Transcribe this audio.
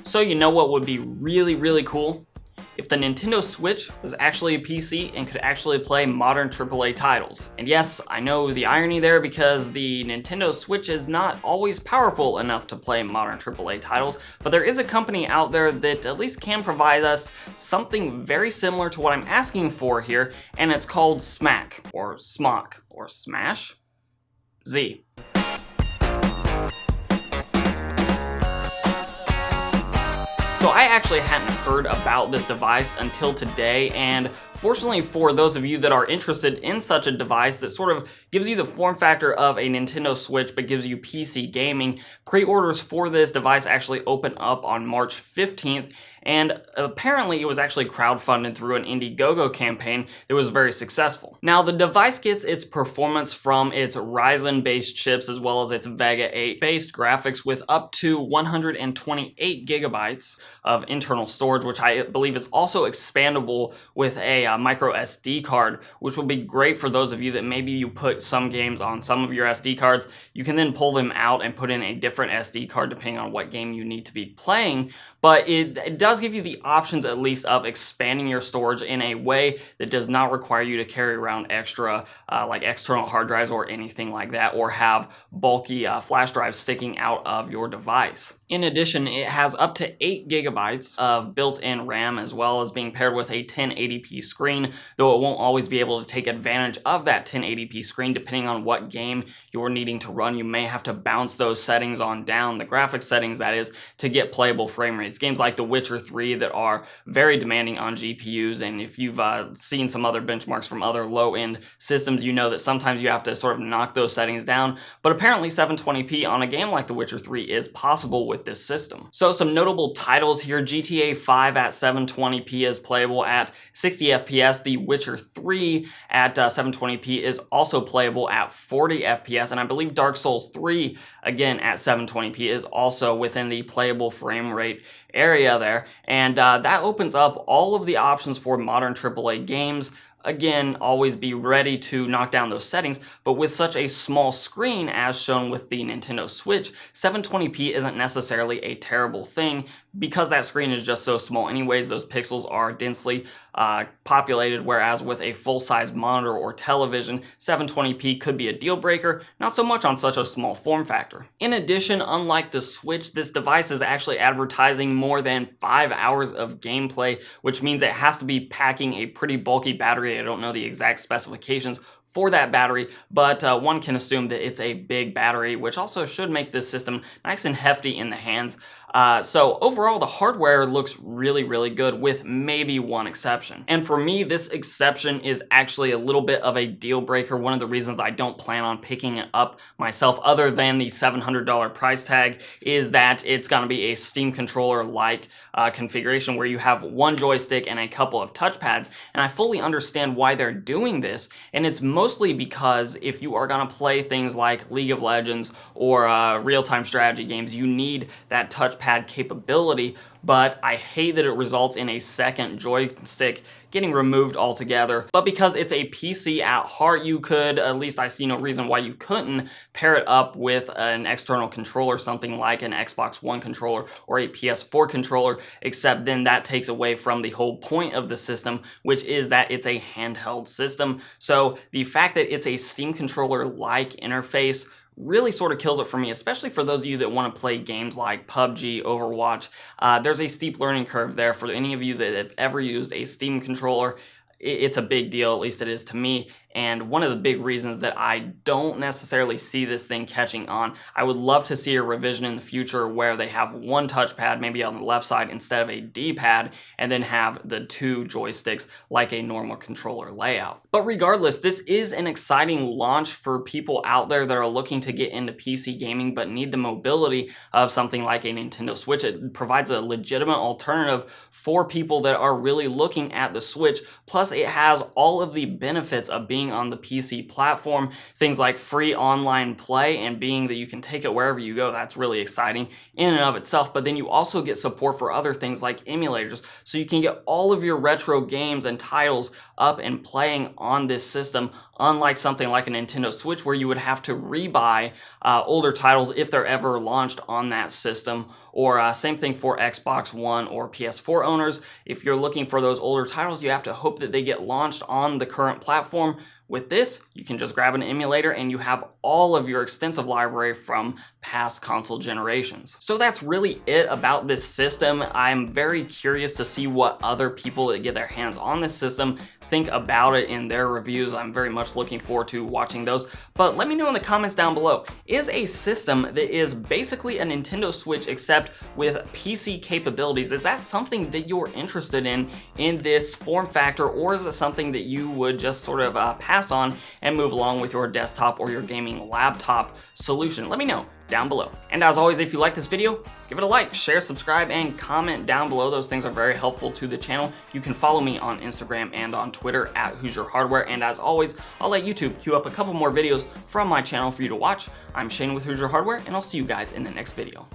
So you know what would be really cool? If the Nintendo Switch was actually a PC and could actually play modern AAA titles. And yes, I know the irony there because the Nintendo Switch is not always powerful enough to play modern AAA titles, but there is a company out there that at least can provide us something very similar to what I'm asking for here, and it's called SMAC, or SMOC, or Smash? Z. So I actually hadn't heard about this device until today, and fortunately for those of you that are interested in such a device that sort of gives you the form factor of a Nintendo Switch but gives you PC gaming, pre-orders for this device actually open up on March 15th, and apparently it was actually crowdfunded through an Indiegogo campaign that was very successful. Now the device gets its performance from its Ryzen based chips as well as its Vega 8 based graphics with up to 128 gigabytes of internal storage, which I believe is also expandable with a micro SD card, which will be great for those of you that maybe you put some games on some of your SD cards. You can then pull them out and put in a different SD card depending on what game you need to be playing, but it does give you the options at least of expanding your storage in a way that does not require you to carry around extra like external hard drives or anything like that, or have bulky flash drives sticking out of your device. In addition, it has up to 8 gigabytes of built-in RAM as well as being paired with a 1080p screen, though it won't always be able to take advantage of that 1080p screen depending on what game you're needing to run. You may have to bounce those settings on down, the graphics settings that is, to get playable frame rates. Games like The Witcher 3 that are very demanding on GPUs, and if you've seen some other benchmarks from other low-end systems, you know that sometimes you have to sort of knock those settings down, but apparently 720p on a game like The Witcher 3 is possible with this system. So some notable titles here: GTA 5 at 720p is playable at 60 FPS. The Witcher 3 at 720p is also playable at 40 FPS, and I believe Dark Souls 3 again at 720p is also within the playable frame rate area there, and that opens up all of the options for modern AAA games. Again, always be ready to knock down those settings, but with such a small screen as shown with the Nintendo Switch, 720p isn't necessarily a terrible thing because that screen is just so small anyways. Those pixels are densely populated, whereas with a full-size monitor or television, 720p could be a deal breaker, not so much on such a small form factor. In addition, unlike the Switch, this device is actually advertising more than 5 hours of gameplay, which means it has to be packing a pretty bulky battery. I don't know the exact specifications for that battery, but one can assume that it's a big battery, which also should make this system nice and hefty in the hands. So overall, the hardware looks really good with maybe one exception. And for me, this exception is actually a little bit of a deal breaker. One of the reasons I don't plan on picking it up myself, other than the $700 price tag, is that it's going to be a Steam controller-like configuration where you have one joystick and a couple of touchpads. And I fully understand why they're doing this, and it's mostly because if you are going to play things like League of Legends or real-time strategy games, you need that touchpad capability, but I hate that it results in a second joystick getting removed altogether. But because it's a PC at heart, you could, at least I see no reason why you couldn't, pair it up with an external controller, something like an Xbox One controller or a PS4 controller, except then that takes away from the whole point of the system, which is that it's a handheld system. So the fact that it's a Steam controller-like interface really sort of kills it for me, especially for those of you that want to play games like PUBG, Overwatch. There's a steep learning curve there for any of you that have ever used a Steam controller. It's a big deal, at least it is to me. And one of the big reasons that I don't necessarily see this thing catching on, I would love to see a revision in the future where they have one touchpad maybe on the left side instead of a D-pad, and then have the two joysticks like a normal controller layout. But regardless, this is an exciting launch for people out there that are looking to get into PC gaming but need the mobility of something like a Nintendo Switch. It provides a legitimate alternative for people that are really looking at the Switch. Plus, it has all of the benefits of being on the PC platform, things like free online play, and being that you can take it wherever you go. That's really exciting in and of itself. But then you also get support for other things like emulators, so you can get all of your retro games and titles up and playing on this system, unlike something like a Nintendo Switch where you would have to rebuy older titles if they're ever launched on that system, or same thing for Xbox One or PS4 owners. If you're looking for those older titles, you have to hope that they get launched on the current platform. With this, you can just grab an emulator and you have all of your extensive library from past console generations. So that's really it about this system. I'm very curious to see what other people that get their hands on this system think about it in their reviews. I'm very much looking forward to watching those. But let me know in the comments down below, is a system that is basically a Nintendo Switch except with PC capabilities, is that something that you're interested in this form factor, or is it something that you would just sort of pass on and move along with your desktop or your gaming laptop solution? Let me know down below. And as always, if you like this video, give it a like, share, subscribe, and comment down below. Those things are very helpful to the channel. You can follow me on Instagram and on Twitter at Hoosier Hardware. And as always, I'll let YouTube queue up a couple more videos from my channel for you to watch. I'm Shane with Hoosier Hardware, and I'll see you guys in the next video.